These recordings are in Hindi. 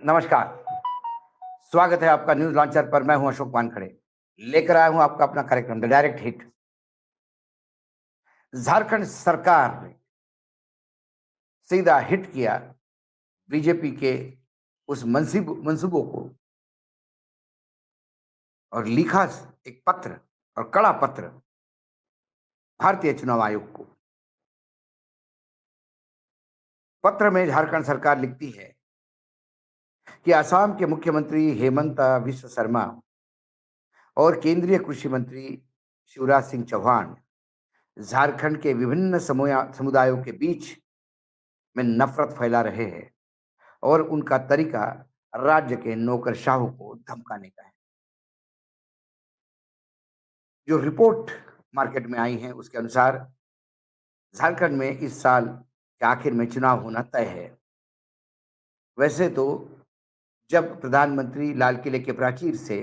नमस्कार। स्वागत है आपका न्यूज़ लॉन्चर पर। मैं हूं अशोक वानखड़े। लेकर आया हूं आपका अपना कार्यक्रम द डायरेक्ट हिट। झारखंड सरकार ने सीधा हिट किया बीजेपी के उस मंसूबों को और लिखा एक पत्र और कड़ा पत्र भारतीय चुनाव आयोग को। पत्र में झारखंड सरकार लिखती है कि असम के मुख्यमंत्री हेमंत विश्व शर्मा और केंद्रीय कृषि मंत्री शिवराज सिंह चौहान झारखंड के विभिन्न समुदायों के बीच में नफरत फैला रहे हैं और उनका तरीका राज्य के नौकरशाहों को धमकाने का है। जो रिपोर्ट मार्केट में आई है उसके अनुसार झारखंड में इस साल के आखिर में चुनाव होना तय है। वैसे तो जब प्रधानमंत्री लाल किले के प्राचीर से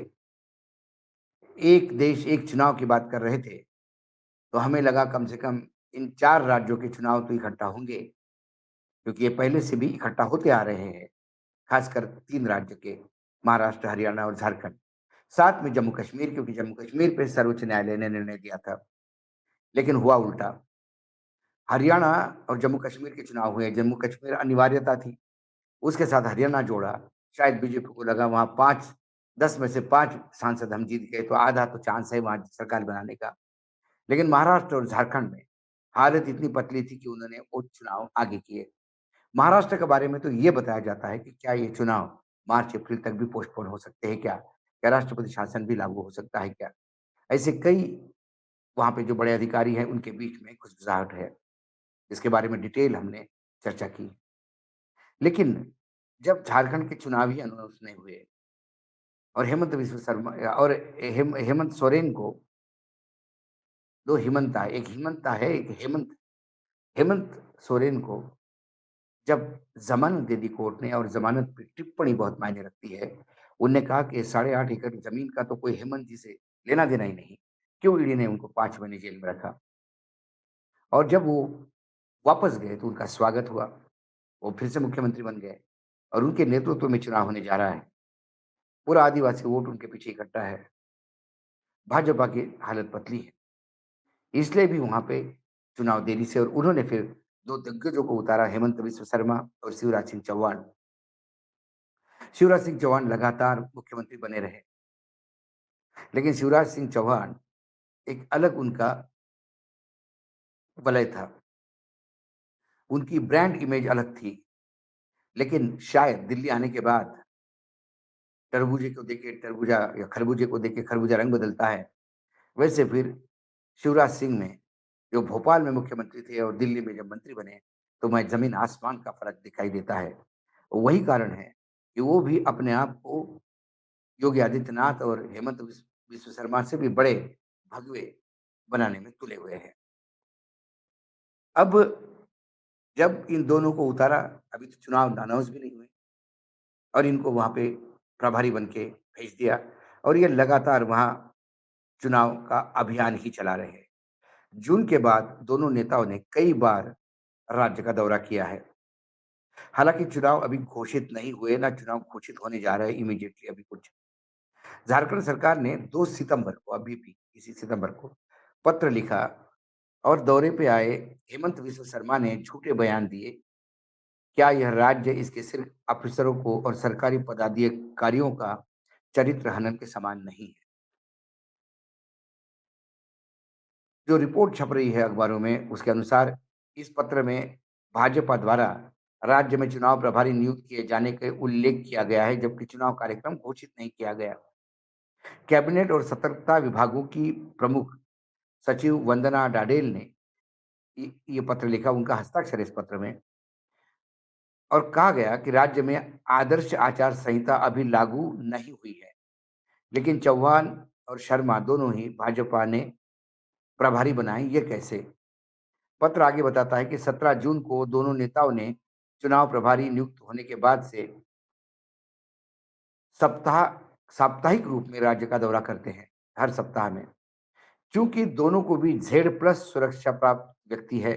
एक देश एक चुनाव की बात कर रहे थे तो हमें लगा कम से कम इन 4 राज्यों के चुनाव तो इकट्ठा होंगे, क्योंकि ये पहले से भी इकट्ठा होते आ रहे हैं। खासकर 3 राज्य के, महाराष्ट्र, हरियाणा और झारखंड। साथ में जम्मू कश्मीर, क्योंकि जम्मू कश्मीर पे सर्वोच्च न्यायालय ने निर्णय दिया था। लेकिन हुआ उल्टा। हरियाणा और जम्मू कश्मीर के चुनाव हुए। जम्मू कश्मीर अनिवार्यता थी, उसके साथ हरियाणा जोड़ा। शायद बीजेपी को लगा वहाँ 5 10 में से 5 सांसद हम जीत गए तो आधा तो चांस है वहाँ सरकार बनाने का। लेकिन महाराष्ट्र और झारखंड में हालत इतनी पतली थी कि उन्होंने वो चुनाव आगे किए। महाराष्ट्र के बारे में तो ये बताया जाता है कि क्या ये चुनाव मार्च अप्रैल तक भी पोस्टपोन हो सकते हैं क्या? क्या राष्ट्रपति शासन भी लागू हो सकता है क्या? ऐसे कई वहाँ पे जो बड़े अधिकारी हैं उनके बीच में गुसगुसाहट है। इसके बारे में डिटेल हमने चर्चा की। लेकिन जब झारखंड के चुनावी अनाउंस नहीं हुए और हेमंत बिस्व शर्मा और हेमंत सोरेन को, 2 हेमंता, एक हेमंता है, एक हेमंत। हेमंत सोरेन को जब ज़मानत दे दी कोर्ट ने, और ज़मानत पे टिप्पणी बहुत मायने रखती है। उनने कहा कि 8.5 एकड़ ज़मीन का तो कोई हेमंत जी से लेना-देना ही नहीं। क्यों ईडी ने उनको 5 महीने जेल में रखा? और जब वो वापस गए तो उनका स्वागत हुआ। वो फिर से मुख्यमंत्री बन गए और उनके नेतृत्व में चुनाव होने जा रहा है। पूरा आदिवासी वोट उनके पीछे इकट्ठा है। भाजपा की हालत पतली है। इसलिए भी वहाँ पे चुनाव देरी से, और उन्होंने फिर 2 दिग्गजों को उतारा, हेमंत बिस्व शर्मा और शिवराज सिंह चौहान। शिवराज सिंह चौहान लगातार मुख्यमंत्री बने रहे, लेकिन शिवराज सिंह चौहान एक अलग उनका वलय था। उनकी ब्रांड इमेज अलग थी। लेकिन शायद दिल्ली आने के बाद तरबूजे को देके तरबूजा, या खरबूजे को देके खरबूजा रंग बदलता है, वैसे फिर शिवराज सिंह ने, जो भोपाल में मुख्यमंत्री थे और दिल्ली में जब मंत्री बने, तो मैं ज़मीन आसमान का फ़र्क दिखाई देता है। वही कारण है कि वो भी अपने आप को योगी आदित्यनाथ और हेमंत बिस्व शर्मा से भी बड़े भगवे बनाने में तुले हुए हैं। अब जब इन दोनों को उतारा, अभी तो चुनाव अनाउंस भी नहीं हुए, और इनको वहाँ पे प्रभारी बन के भेज दिया, और ये लगातार वहाँ चुनाव का अभियान ही चला रहे हैं। जून के बाद दोनों नेताओं ने कई बार राज्य का दौरा किया है। हालाँकि चुनाव अभी घोषित नहीं हुए, ना चुनाव घोषित होने जा रहे हैं इमीडिएटली अभी कुछ। झारखंड सरकार ने 2 सितंबर को, अभी भी इसी सितंबर को पत्र लिखा, और दौरे पे आए हेमंत बिस्व शर्मा ने झूठे बयान दिए। क्या यह राज्य इसके सिर्फ अफसरों को और सरकारी पदाधिकारियों का चरित्र हनन के समान नहीं है? जो रिपोर्ट छप रही है अखबारों में उसके अनुसार इस पत्र में भाजपा द्वारा राज्य में चुनाव प्रभारी नियुक्त किए जाने का उल्लेख किया गया है, जबकि चुनाव कार्यक्रम घोषित नहीं किया गया। कैबिनेट और सतर्कता विभागों की प्रमुख सचिव वंदना डाडेल ने ये पत्र लिखा, उनका हस्ताक्षर है इस पत्र में। और कहा गया कि राज्य में आदर्श आचार संहिता अभी लागू नहीं हुई है, लेकिन चौहान और शर्मा दोनों ही भाजपा ने प्रभारी बनाए, ये कैसे? पत्र आगे बताता है कि 17 जून को दोनों नेताओं ने चुनाव प्रभारी नियुक्त होने के बाद से सप्ताह साप्ताहिक रूप में राज्य का दौरा करते हैं, हर सप्ताह में। चूंकि दोनों को भी जेड प्लस सुरक्षा प्राप्त व्यक्ति है,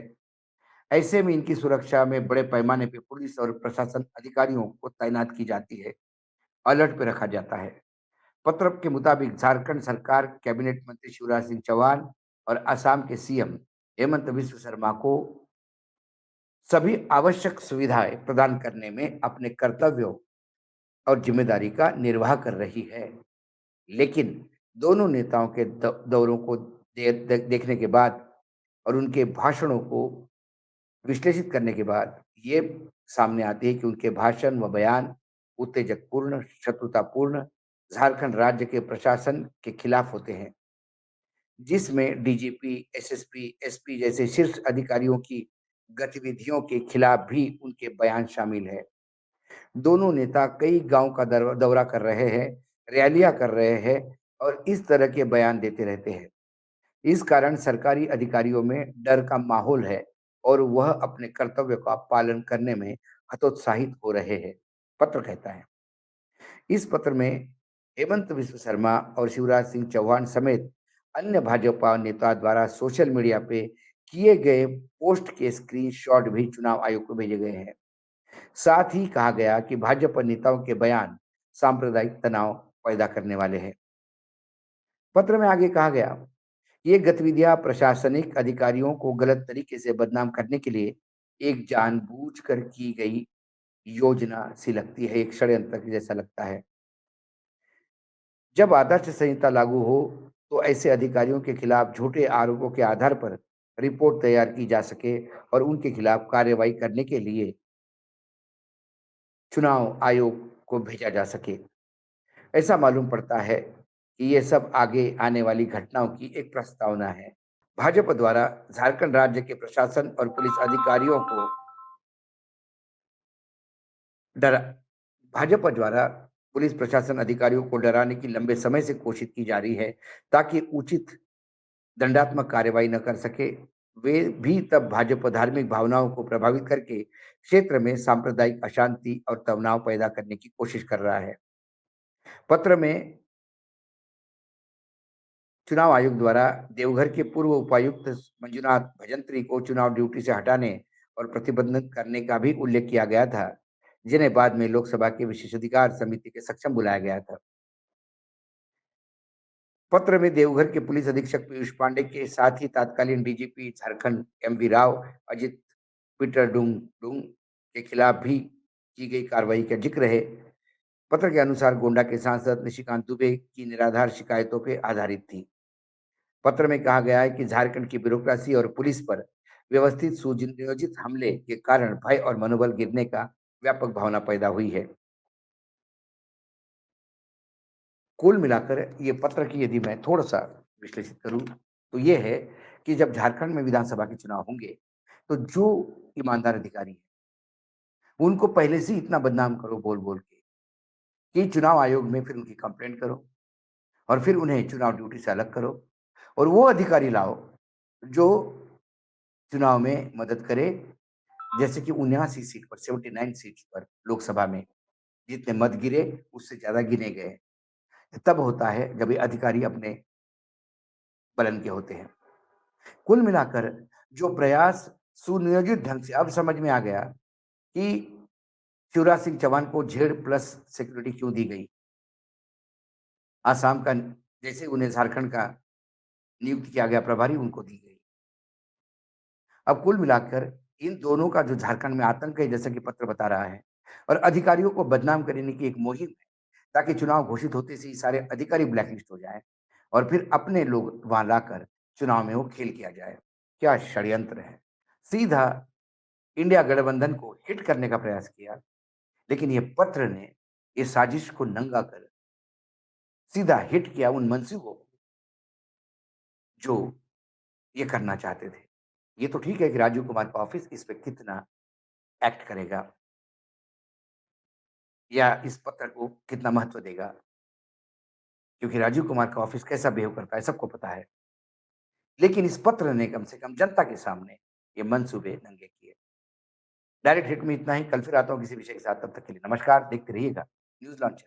ऐसे में इनकी सुरक्षा में बड़े पैमाने पे पुलिस और प्रशासन अधिकारियों को तैनात की जाती है, अलर्ट पे रखा जाता है। पत्र के मुताबिक झारखंड सरकार कैबिनेट मंत्री शिवराज सिंह चौहान और असम के सीएम हेमंत बिस्व शर्मा को सभी आवश्यक सुविधाएं प्रदान करने में अपने कर्तव्यों और जिम्मेदारी का निर्वाह कर रही है। लेकिन दोनों नेताओं के दौरों को देखने के बाद और उनके भाषणों को विश्लेषित करने के बाद ये सामने आती है कि उनके भाषण व बयान उत्तेजकपूर्ण, शत्रुतापूर्ण, झारखंड राज्य के प्रशासन के खिलाफ होते हैं, जिसमें डीजीपी, एसएसपी, एसपी जैसे शीर्ष अधिकारियों की गतिविधियों के खिलाफ भी उनके बयान शामिल है। दोनों नेता कई गांव का दौरा कर रहे हैं, रैलियां कर रहे हैं और इस तरह के बयान देते रहते हैं। इस कारण सरकारी अधिकारियों में डर का माहौल है और वह अपने कर्तव्य का पालन करने में हतोत्साहित हो रहे हैं, पत्र कहता है। इस पत्र में हेमंत विश्व शर्मा और शिवराज सिंह चौहान समेत अन्य भाजपा नेता द्वारा सोशल मीडिया पे किए गए पोस्ट के स्क्रीनशॉट भी चुनाव आयोग को भेजे गए हैं। साथ ही कहा गया कि भाजपा नेताओं के बयान सांप्रदायिक तनाव पैदा करने वाले हैं। पत्र में आगे कहा गया, ये गतिविधियां प्रशासनिक अधिकारियों को गलत तरीके से बदनाम करने के लिए एक जानबूझकर की गई योजना सी लगती है, एक षड्यंत्र के जैसा लगता है। जब आदर्श संहिता लागू हो, तो ऐसे अधिकारियों के खिलाफ झूठे आरोपों के आधार पर रिपोर्ट तैयार की जा सके और उनके खिलाफ कार्रवाई करने के लिए चुनाव आयोग को भेजा जा सके। ऐसा मालूम पड़ता है कि ये सब आगे आने वाली घटनाओं की एक प्रस्तावना है। भाजपा द्वारा झारखंड राज्य के प्रशासन और पुलिस अधिकारियों को डरा भाजपा द्वारा पुलिस प्रशासन अधिकारियों को डराने की लंबे समय से कोशिश की जा रही है, ताकि उचित दंडात्मक कार्रवाई न कर सके। वे भी तब भाजपा धार्मिक भावनाओं को प्रभावित करके क्षेत्र में सांप्रदायिक अशांति और तनाव पैदा करने की कोशिश कर रहा है। पत्र में चुनाव आयोग द्वारा देवघर के पूर्व उपायुक्त मंजुनाथ भजंत्री को चुनाव ड्यूटी से हटाने और प्रतिबंधित करने का भी उल्लेख किया गया था, जिन्हें बाद में लोकसभा के विशेषाधिकार समिति के सक्षम बुलाया गया था। पत्र में देवघर के पुलिस अधीक्षक पीयूष पांडे के साथ ही तत्कालीन डीजीपी झारखंड एमवी राव, अजित पीटर डुंग डुंग के खिलाफ भी की गई कार्रवाई का जिक्र है। पत्र के अनुसार गोंडा के सांसद निशिकांत दुबे की निराधार शिकायतों पर आधारित थी। पत्र में कहा गया है कि झारखंड की ब्यूरोक्रेसी और पुलिस पर व्यवस्थित सुनियोजित हमले के कारण भय और मनोबल गिरने का व्यापक भावना पैदा हुई है। कुल मिलाकर ये पत्र की यदि मैं थोड़ा-सा विश्लेषित करूँ, तो ये है कि जब झारखंड में विधानसभा के चुनाव होंगे, तो जो ईमानदार अधिकारी हैं, उनको पहले से ही इतना बदनाम करो बोल-बोल के कि चुनाव आयोग में फिर उनकी कंप्लेंट करो और फिर उन्हें चुनाव ड्यूटी से अलग करो और वो अधिकारी लाओ, जो चुनाव में मदद करे। जैसे कि 79 सीट पर 79 सीट्स पर लोकसभा में जितने मत गिरे, उससे ज़्यादा गिने गए। तब होता है जब ये अधिकारी अपने बलन के होते हैं। कुल मिलाकर जो प्रयास सुनियोजित ढंग से अब समझ में आ गया कि शिवराज सिंह चौहान को जेड प्लस सिक्योरिटी क्यों दी गई। आसाम का जैसे उन्हें झारखंड का नियुक्त किया गया प्रभारी उनको दी गई। अब कुल मिलाकर इन दोनों का जो झारखंड में आतंक है, जैसा कि पत्र बता रहा है, और अधिकारियों को बदनाम करने की एक मुहिम है, ताकि चुनाव घोषित होते से ही सारे अधिकारी ब्लैकलिस्ट हो जाएँ और फिर अपने लोग वहाँ लाकर चुनाव में वो खेल किया जाए। क्या षड्यंत्र है! सीधा इंडिया गठबंधन को हिट करने का प्रयास किया, लेकिन ये पत्र ने इस साजिश को नंगा कर सीधा हिट किया उन मंसूबों को जो ये करना चाहते थे। ये तो ठीक है कि राजीव कुमार का ऑफिस इस पे कितना एक्ट करेगा या इस पत्र को कितना महत्व देगा, क्योंकि राजीव कुमार का ऑफिस कैसा बिहेव करता है सबको पता है। लेकिन इस पत्र ने कम से कम जनता के सामने ये मंसूबे नंगे किए। डायरेक्ट हिट में इतना ही, कल फिर आता हूँ किसी विषय के साथ, तब तक के लिए नमस्कार, देखते रहिएगा न्यूज़ लॉन्च।